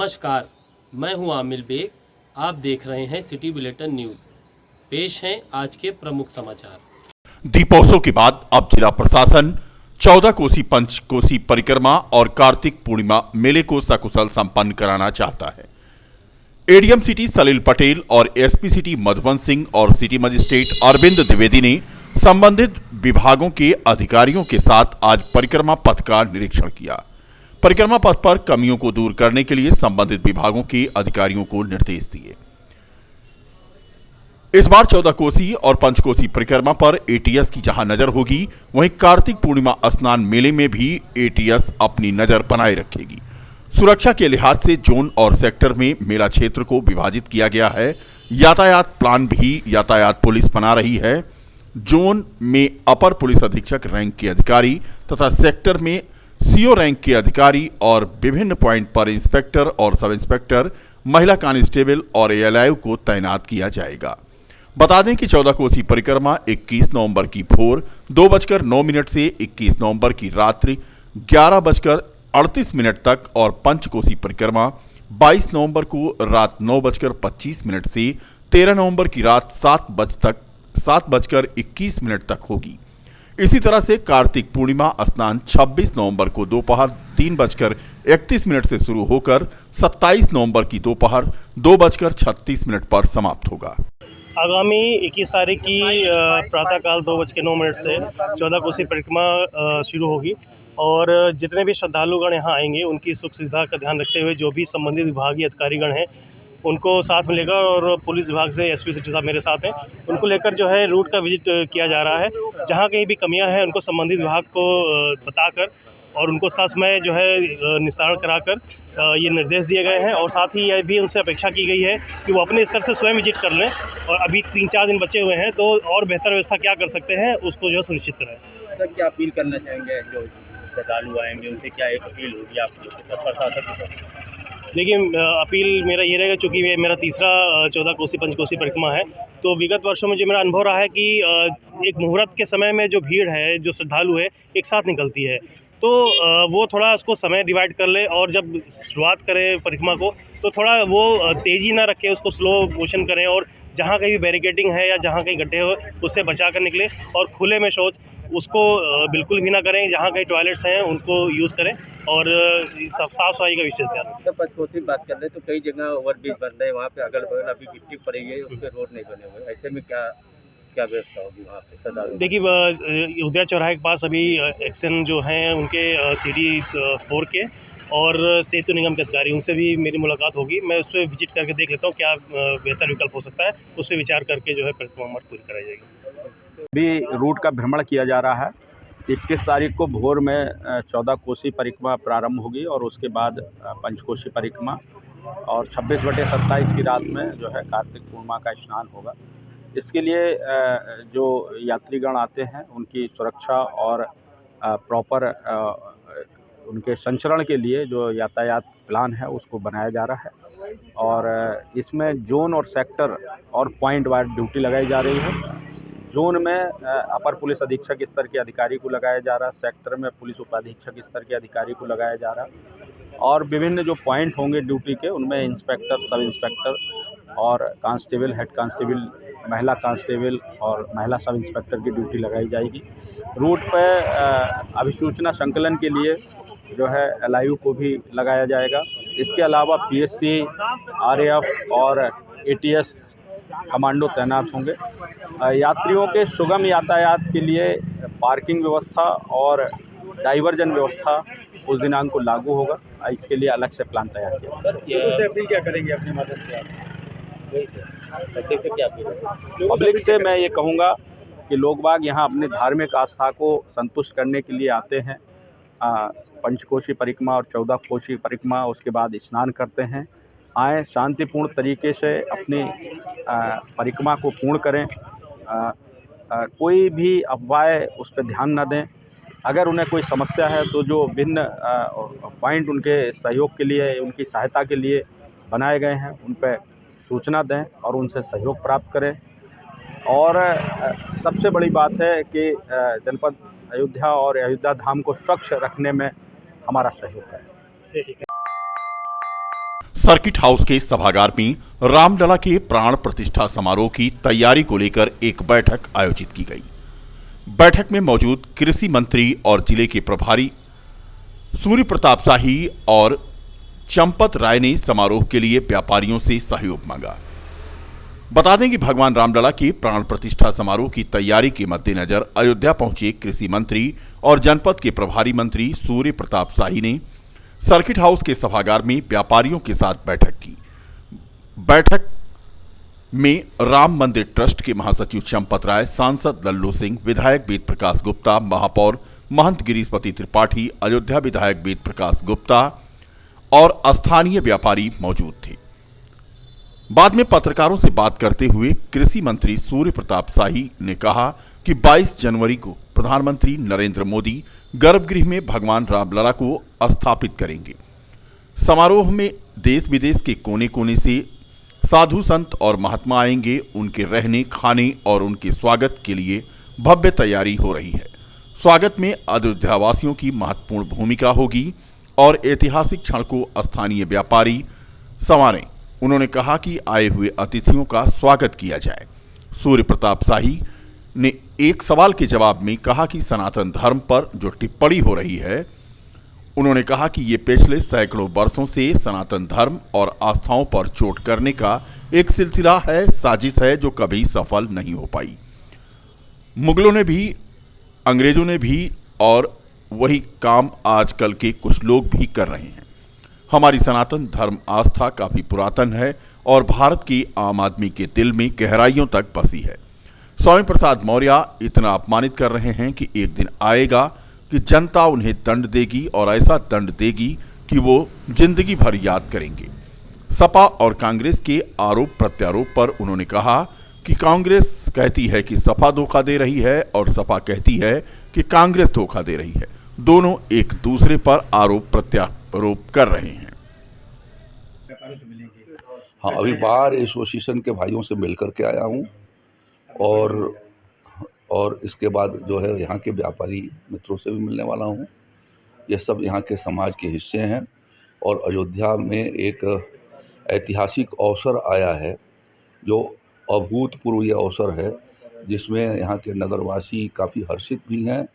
नमस्कार, मैं हूं आमिर बेग। आप देख रहे हैं सिटी बुलेटिन न्यूज़। पेश हैं आज के प्रमुख समाचार। दीपोत्सव के बाद अब जिला प्रशासन 14 कोसी पंच कोसी परिक्रमा और कार्तिक पूर्णिमा मेले को सकुशल संपन्न कराना चाहता है। एडीएम सिटी सलील पटेल और एसपी सिटी मधुबन सिंह और सिटी मजिस्ट्रेट अरविंद द्विवेदी ने संबंधित विभागों के अधिकारियों के साथ आज परिक्रमा पथ का निरीक्षण किया। परिक्रमा पथ पर कमियों को दूर करने के लिए संबंधित विभागों के अधिकारियों को निर्देश दिए। इस बार 14 कोसी और पंचकोसी परिक्रमा पर एटीएस की जहां नजर होगी, वहीं कार्तिक पूर्णिमा स्नान मेले में भी एटीएस अपनी नजर बनाए रखेगी। सुरक्षा के लिहाज से जोन और सेक्टर में मेला क्षेत्र को विभाजित किया गया है। यातायात प्लान भी यातायात पुलिस बना रही है। जोन में अपर पुलिस अधीक्षक रैंक के अधिकारी तथा सेक्टर में सीओ रैंक के अधिकारी और विभिन्न पॉइंट पर इंस्पेक्टर और सब इंस्पेक्टर, महिला कांस्टेबल और एएलआई को तैनात किया जाएगा। बता दें कि 14 कोसी परिक्रमा 21 नवंबर की भोर 2:09 से 21 नवंबर की रात्रि 11:38 तक और पंचकोसी परिक्रमा 22 नवंबर को रात 9:25 से 13 नवंबर की रात 7:21 तक होगी। इसी तरह से कार्तिक पूर्णिमा स्नान 26 नवंबर को दोपहर 3:31 से शुरू होकर 27 नवंबर की दोपहर 2:36 पर समाप्त होगा। आगामी 21 तारीख की प्रातःकाल 2:09 से 14 कोसी परिक्रमा शुरू होगी और जितने भी श्रद्धालुगण यहाँ आएंगे उनकी सुख सुविधा का ध्यान रखते हुए जो भी संबंधित विभागीय अधिकारीगण हैं उनको साथ में लेकर और पुलिस विभाग से एसपी सिटी साहब मेरे साथ हैं, उनको लेकर जो है रूट का विजिट किया जा रहा है। जहाँ कहीं भी कमियां हैं उनको संबंधित विभाग को बताकर और उनको समय जो है निस्तारण कराकर ये निर्देश दिए गए हैं और साथ ही यह भी उनसे अपेक्षा की गई है कि वो अपने स्तर से स्वयं विजिट कर लें और अभी 3-4 दिन बचे हुए हैं तो और बेहतर व्यवस्था क्या कर सकते हैं उसको जो है सुनिश्चित कराएं। सर, क्या अपील करना चाहेंगे जो श्रद्धालु आएंगे उनसे, क्या एक अपील होगी आप लोग के प्रशासन? देखिए, अपील मेरा ये रहेगा, चूँकि ये मेरा तीसरा 14 कोसी पंचकोसी परिक्रमा है, तो विगत वर्षों में जो मेरा अनुभव रहा है कि एक मुहूर्त के समय में जो भीड़ है, जो श्रद्धालु है, एक साथ निकलती है, तो वो थोड़ा उसको समय डिवाइड कर ले और जब शुरुआत करें परिक्रमा को तो थोड़ा वो तेज़ी ना रखें, उसको स्लो मोशन करें और जहाँ कहीं भी बैरिकेडिंग है या जहाँ कहीं गड्ढे हो उससे बचा कर निकलें और खुले में शौच उसको बिल्कुल भी ना करें। जहाँ कहीं टॉयलेट्स हैं उनको यूज़ करें और साफ सफाई का विशेष ध्यान रखें। जब पंचकोसी बात कर रहे हैं तो कई जगह ओवरब्रिज बन रहे हैं, वहाँ पे अगल बगल अभी मिट्टी पड़ी है, उस पर रोड नहीं बने हुए, ऐसे में क्या व्यवस्था होगी वहाँ पे श्रद्धालु? देखिए, उदया चौराहे के पास अभी एक्शन जो हैं उनके CD 4 के और सेतु निगम के अधिकारी, उनसे भी मेरी मुलाकात होगी। मैं उस पर विजिट करके देख लेता हूँ क्या बेहतर विकल्प हो सकता है, उस पर विचार करके जो है परिक्रमा पूरी कराई जाएगी। भी रूट का भ्रमण किया जा रहा है। 21 तारीख को भोर में 14 कोसी परिक्रमा प्रारंभ होगी और उसके बाद पंचकोसी परिक्रमा और 26/27 की रात में जो है कार्तिक पूर्णिमा का स्नान होगा। इसके लिए जो यात्रीगण आते हैं उनकी सुरक्षा और प्रॉपर उनके संचरण के लिए जो यातायात प्लान है उसको बनाया जा रहा है और इसमें जोन और सेक्टर और पॉइंट वाइज ड्यूटी लगाई जा रही है। जोन में अपर पुलिस अधीक्षक स्तर के अधिकारी को लगाया जा रहा है, सेक्टर में पुलिस उपाधीक्षक स्तर के अधिकारी को लगाया जा रहा है और विभिन्न जो पॉइंट होंगे ड्यूटी के उनमें इंस्पेक्टर, सब इंस्पेक्टर और कांस्टेबल, हेड कांस्टेबल, महिला कांस्टेबल और महिला सब इंस्पेक्टर की ड्यूटी लगाई जाएगी। रूट पर अभिसूचना संकलन के लिए जो है LIU को भी लगाया जाएगा। इसके अलावा PSC, RAF और ATS कमांडो तैनात होंगे। यात्रियों के सुगम यातायात के लिए पार्किंग व्यवस्था और डाइवर्जन व्यवस्था उस दिनांक को लागू होगा। इसके लिए अलग से प्लान तैयार किया। सर, अपील क्या करेंगे अपनी मदद से पब्लिक से मैं ये कहूँगा कि लोग बाग यहाँ अपने धार्मिक आस्था को संतुष्ट करने के लिए आते हैं। पंचकोसी परिक्रमा और 14 कोसी परिक्रमा उसके बाद स्नान करते हैं। आएँ, शांतिपूर्ण तरीके से अपनी परिक्रमा को पूर्ण करें। कोई भी अफवाह उस पर ध्यान न दें। अगर उन्हें कोई समस्या है तो जो भिन्न पॉइंट उनके सहयोग के लिए, उनकी सहायता के लिए बनाए गए हैं उन पर सूचना दें और उनसे सहयोग प्राप्त करें। और सबसे बड़ी बात है कि जनपद अयोध्या और अयोध्या धाम को स्वच्छ रखने में हमारा सहयोग है। सर्किट हाउस के सभागार में रामलला के प्राण प्रतिष्ठा समारोह की तैयारी को लेकर एक बैठक आयोजित की गई। बैठक में मौजूद कृषि मंत्री और जिले के प्रभारी सूर्य प्रताप शाही और चंपत राय ने समारोह के लिए व्यापारियों से सहयोग मांगा। बता दें कि भगवान रामलला के प्राण प्रतिष्ठा समारोह की तैयारी के मद्देनजर अयोध्या पहुंचे कृषि मंत्री और जनपद के प्रभारी मंत्री सूर्य प्रताप शाही ने सर्किट हाउस के सभागार में व्यापारियों के साथ बैठक की। बैठक में राम मंदिर ट्रस्ट के महासचिव चंपत राय, सांसद लल्लू सिंह, विधायक वेद प्रकाश गुप्ता, महापौर महंत गिरीशपति त्रिपाठी, अयोध्या विधायक वेद प्रकाश गुप्ता और स्थानीय व्यापारी मौजूद थे। बाद में पत्रकारों से बात करते हुए कृषि मंत्री सूर्य प्रताप शाही ने कहा कि 22 जनवरी को प्रधानमंत्री नरेंद्र मोदी गर्भगृह में भगवान रामलला को स्थापित करेंगे। समारोह में देश विदेश के कोने कोने से साधु संत और महात्मा आएंगे। उनके रहने, खाने और उनके स्वागत के लिए भव्य तैयारी हो रही है। स्वागत में अयोध्यावासियों की महत्वपूर्ण भूमिका होगी और ऐतिहासिक क्षण को स्थानीय व्यापारी संवारें। उन्होंने कहा कि आए हुए अतिथियों का स्वागत किया जाए। सूर्य प्रताप शाही ने एक सवाल के जवाब में कहा कि सनातन धर्म पर जो टिप्पणी हो रही है, उन्होंने कहा कि ये पिछले सैकड़ों वर्षों से सनातन धर्म और आस्थाओं पर चोट करने का एक सिलसिला है, साजिश है जो कभी सफल नहीं हो पाई। मुगलों ने भी, अंग्रेजों ने भी, और वही काम आजकल के कुछ लोग भी कर रहे हैं। हमारी सनातन धर्म आस्था काफी पुरातन है और भारत की आम आदमी के दिल में गहराइयों तक बसी है। स्वामी प्रसाद मौर्य इतना अपमानित कर रहे हैं कि एक दिन आएगा कि जनता उन्हें दंड देगी और ऐसा दंड देगी कि वो जिंदगी भर याद करेंगे। सपा और कांग्रेस के आरोप प्रत्यारोप पर उन्होंने कहा कि कांग्रेस कहती है कि सपा धोखा दे रही है और सपा कहती है कि कांग्रेस धोखा दे रही है। दोनों एक दूसरे पर आरोप प्रत्यारोप कर रहे हैं। हाँ, अभी बार एसोसिएशन के भाइयों से मिल कर के आया हूँ और इसके बाद जो है यहाँ के व्यापारी मित्रों से भी मिलने वाला हूँ। ये सब यहाँ के समाज के हिस्से हैं और अयोध्या में एक ऐतिहासिक अवसर आया है जो अभूतपूर्व ये अवसर है, जिसमें यहाँ के नगरवासी काफ़ी हर्षित भी हैं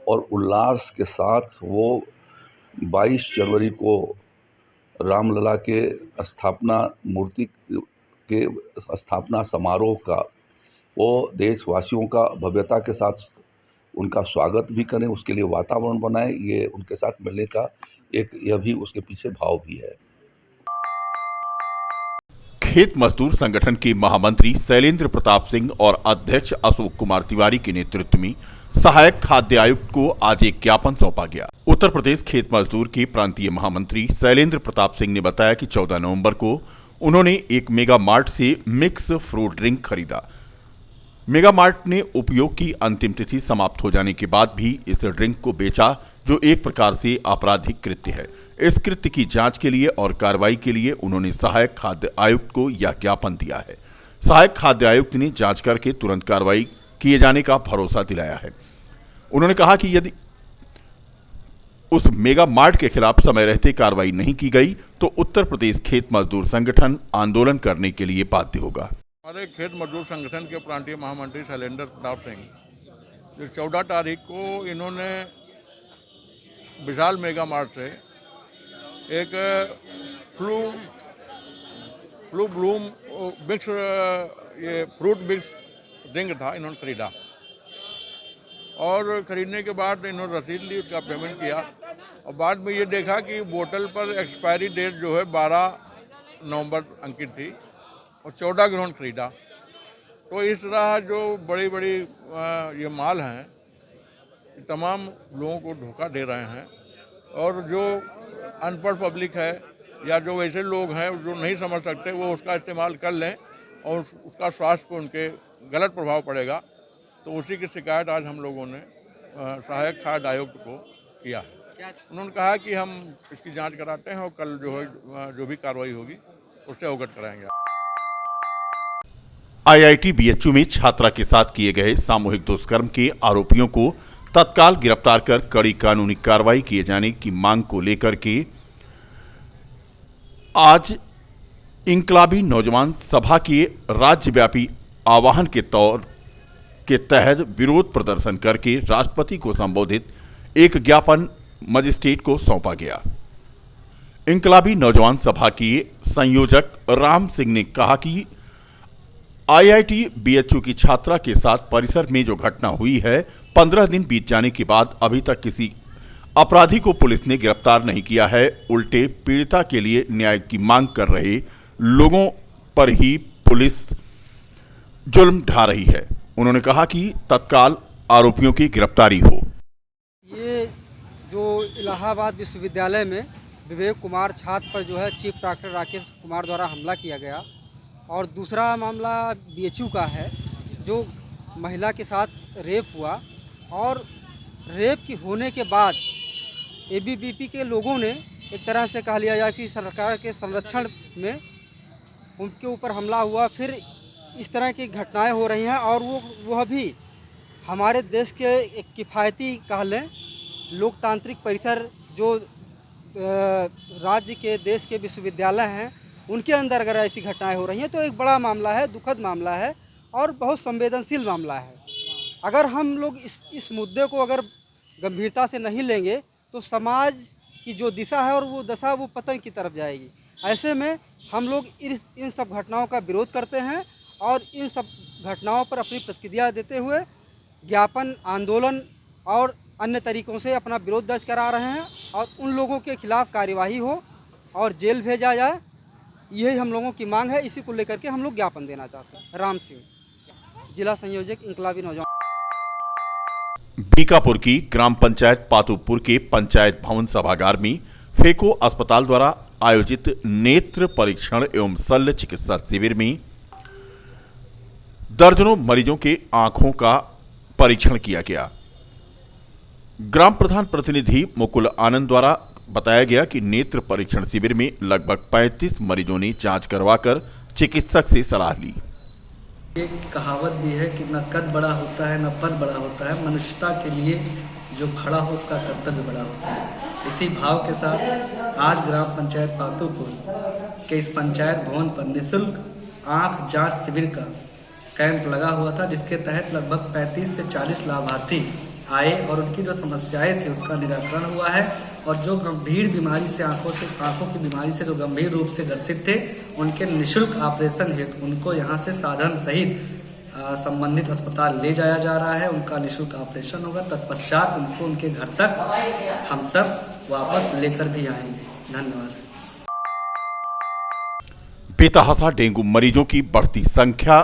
और उल्लास के साथ वो 22 जनवरी को रामलला के स्थापना मूर्ति के स्थापना समारोह का वो देशवासियों का भव्यता के साथ उनका स्वागत भी करें, उसके लिए वातावरण बनाएं। ये उनके साथ मिलने का एक यह भी उसके पीछे भाव भी है। खेत मजदूर संगठन के महामंत्री शैलेंद्र प्रताप सिंह और अध्यक्ष अशोक कुमार तिवारी के नेतृत्व में सहायक खाद्य आयुक्त को आज एक ज्ञापन सौंपा गया। उत्तर प्रदेश खेत मजदूर के प्रांतीय महामंत्री शैलेंद्र प्रताप सिंह ने बताया कि 14 नवंबर को उन्होंने एक मेगा मार्ट से मिक्स फ्रूट ड्रिंक खरीदा। मेगा मार्ट ने उपयोग की अंतिम तिथि समाप्त हो जाने के बाद भी इस ड्रिंक को बेचा, जो एक प्रकार से आपराधिक कृत्य है। इस कृत्य की जांच के लिए और कार्रवाई के लिए उन्होंने सहायक खाद्य आयुक्त को यह ज्ञापन दिया है। सहायक खाद्य आयुक्त ने जांच करके तुरंत कार्रवाई किए जाने का भरोसा दिलाया है। उन्होंने कहा कि यदि उस मेगा मार्ट के खिलाफ समय रहते कार्रवाई नहीं की गई तो उत्तर प्रदेश खेत मजदूर संगठन आंदोलन करने के लिए बाध्य होगा। हमारे खेत मजदूर संगठन के प्रांतीय महामंत्री शैलेंद्र प्रताप सिंह, जो 14 तारीख को इन्होंने विशाल मेगा मार्ट से एक फ्लू ब्लूम मिक्स ये फ्रूट मिक्स ड्रिंक था, इन्होंने खरीदा और ख़रीदने के बाद इन्होंने रसीद ली, उसका पेमेंट किया और बाद में ये देखा कि बोतल पर एक्सपायरी डेट जो है 12 नवंबर अंकित थी और 14 ग्रहण खरीदा। तो इस तरह जो बड़ी बड़ी ये माल हैं, तमाम लोगों को धोखा दे रहे हैं और जो अनपढ़ पब्लिक है या जो वैसे लोग हैं जो नहीं समझ सकते, वो उसका इस्तेमाल कर लें और उसका स्वास्थ्य पर उनके गलत प्रभाव पड़ेगा। तो उसी की शिकायत आज हम लोगों ने सहायक खाद्य आयुक्त को किया है। उन्होंने कहा कि हम इसकी जांच कराते हैं और कल जो है जो भी कार्रवाई होगी उससे अवगत कराएंगे। आईआईटी बीएचयू में छात्रा के साथ किए गए सामूहिक दुष्कर्म के आरोपियों को तत्काल गिरफ्तार कर कड़ी कानूनी कार्रवाई किए जाने की मांग को लेकर के आज इंकलाबी नौजवान सभा के राज्यव्यापी आह्वान के तौर के तहत विरोध प्रदर्शन करके राष्ट्रपति को संबोधित एक ज्ञापन मजिस्ट्रेट को सौंपा गया। इंकलाबी नौजवान सभा के संयोजक राम सिंह ने कहा कि आईआईटी बीएचयू की छात्रा के साथ परिसर में जो घटना हुई है, 15 दिन बीत जाने के बाद अभी तक किसी अपराधी को पुलिस ने गिरफ्तार नहीं किया है। उल्टे पीड़िता के लिए न्याय की मांग कर रहे लोगों पर ही पुलिस जुल्म ढा रही है। उन्होंने कहा कि तत्काल आरोपियों की गिरफ्तारी हो। ये जो इलाहाबाद विश्वविद्यालय में विवेक कुमार छात्र पर जो है चीफ डॉक्टर राकेश कुमार द्वारा हमला किया गया, और दूसरा मामला बीएचयू का है जो महिला के साथ रेप हुआ, और रेप की होने के बाद एबीवीपी के लोगों ने एक तरह से कह लिया जाए कि सरकार के संरक्षण में उनके ऊपर हमला हुआ। फिर इस तरह की घटनाएं हो रही हैं, और वह भी हमारे देश के एक किफ़ायती कह लें लोकतांत्रिक परिसर जो राज्य के देश के विश्वविद्यालय हैं उनके अंदर अगर ऐसी घटनाएं हो रही हैं तो एक बड़ा मामला है, दुखद मामला है और बहुत संवेदनशील मामला है। अगर हम लोग इस मुद्दे को अगर गंभीरता से नहीं लेंगे तो समाज की जो दिशा है और वो दशा वो पतन की तरफ जाएगी। ऐसे में हम लोग इन सब घटनाओं का विरोध करते हैं और इन सब घटनाओं पर अपनी प्रतिक्रिया देते हुए ज्ञापन, आंदोलन और अन्य तरीक़ों से अपना विरोध दर्ज करा रहे हैं, और उन लोगों के खिलाफ़ कार्यवाही हो और जेल भेजा जाए, यही हम लोगों की मांग है। इसी को लेकर के हम लोग ज्ञापन देना चाहते हैं। राम सिंह, जिला संयोजक इंकलाबी नौजवान। बीकापुर की ग्राम पंचायत पातुपुर के पंचायत भवन सभागार में फेको अस्पताल द्वारा आयोजित नेत्र परीक्षण एवं शल्य चिकित्सा शिविर में दर्जनों मरीजों के आंखों का परीक्षण किया गया। ग्राम प्रधान प्रतिनिधि मुकुल आनंद द्वारा बताया गया कि नेत्र परीक्षण शिविर में लगभग 35 मरीजों ने जांच करवाकर चिकित्सक से सलाह ली। एक कहावत भी है कि न कद बड़ा होता है न पद बड़ा होता है, मनुष्यता के लिए जो खड़ा हो उसका कर्तव्य बड़ा होता है। इसी भाव के साथ आज ग्राम पंचायत पातुपुर के इस पंचायत भवन पर निःशुल्क आँख जांच शिविर का कैंप लगा हुआ था, जिसके तहत लगभग 35 से 40 लाभार्थी आए और उनकी जो समस्याएं थी उसका निराकरण हुआ है। और जो गंभीर बीमारी से आंखों की बीमारी से जो गंभीर रूप से ग्रसित थे उनके निःशुल्क ऑपरेशन हेतु उनको यहां से साधन सहित संबंधित अस्पताल ले जाया जा रहा है। उनका निःशुल्क ऑपरेशन होगा, तत्पश्चात उनको उनके घर तक हम सब वापस लेकर भी आएंगे। धन्यवाद। बेतहासा डेंगू मरीजों की बढ़ती संख्या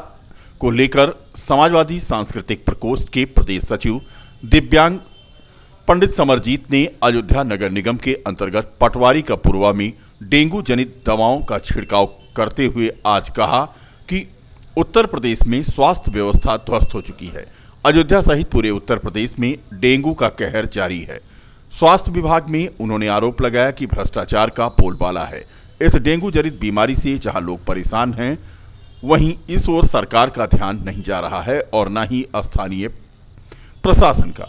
को लेकर समाजवादी सांस्कृतिक प्रकोष्ठ के प्रदेश सचिव दिव्यांग पंडित समरजीत ने अयोध्या नगर निगम के अंतर्गत पटवारी का पुरवा में डेंगू जनित दवाओं का छिड़काव करते हुए आज कहा कि उत्तर प्रदेश में स्वास्थ्य व्यवस्था ध्वस्त हो चुकी है। अयोध्या सहित पूरे उत्तर प्रदेश में डेंगू का कहर जारी है। स्वास्थ्य विभाग में उन्होंने आरोप लगाया कि भ्रष्टाचार का बोलबाला है। इस डेंगू जनित बीमारी से जहां लोग परेशान हैं, वहीं इस ओर सरकार का ध्यान नहीं जा रहा है और न ही स्थानीय प्रशासन का।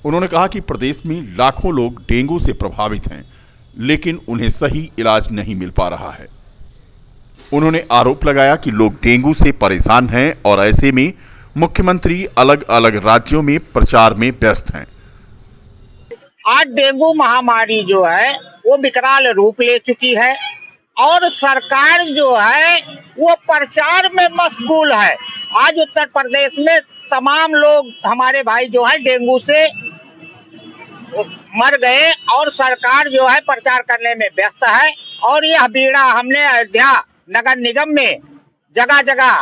उन्होंने कहा कि प्रदेश में लाखों लोग डेंगू से प्रभावित हैं, लेकिन उन्हें सही इलाज नहीं मिल पा रहा है। उन्होंने आरोप लगाया कि लोग डेंगू से परेशान हैं और ऐसे में मुख्यमंत्री अलग अलग राज्यों में प्रचार में व्यस्त हैं। आज डेंगू महामारी जो है वो विकराल रूप ले चुकी है और सरकार जो है वो प्रचार में मशगूल है। आज उत्तर प्रदेश में तमाम लोग हमारे भाई जो है डेंगू से मर गए और सरकार जो है प्रचार करने में व्यस्त है। और यह बीड़ा हमने अयोध्या नगर निगम में जगह जगह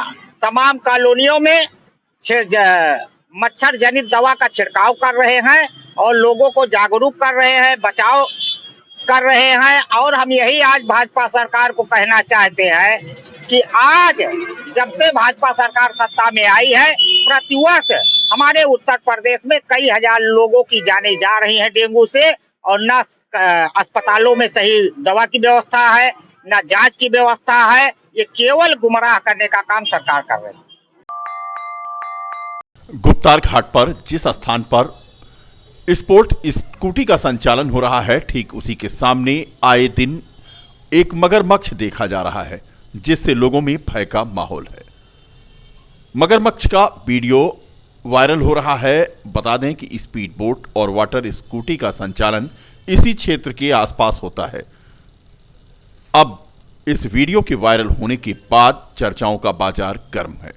तमाम कॉलोनियों में मच्छर जनित दवा का छिड़काव कर रहे हैं और लोगों को जागरूक कर रहे हैं, बचाव कर रहे हैं। और हम यही आज भाजपा सरकार को कहना चाहते हैं कि आज जब से भाजपा सरकार सत्ता में आई है, प्रतिवर्ष हमारे उत्तर प्रदेश में कई हजार लोगों की जानें जा रही हैं डेंगू से, और न अस्पतालों में सही दवा की व्यवस्था है, न जांच की व्यवस्था है। ये केवल गुमराह करने का काम सरकार कर रही है। गुप्तार घाट पर जिस स्थान पर स्पोर्ट स्कूटी का संचालन हो रहा है, ठीक उसी के सामने आए दिन एक मगरमच्छ देखा जा रहा है, जिससे लोगों में भय का माहौल है। मगरमच्छ का वीडियो वायरल हो रहा है। बता दें कि स्पीड बोट और वाटर स्कूटी का संचालन इसी क्षेत्र के आसपास होता है। अब इस वीडियो के वायरल होने के बाद चर्चाओं का बाजार गर्म है।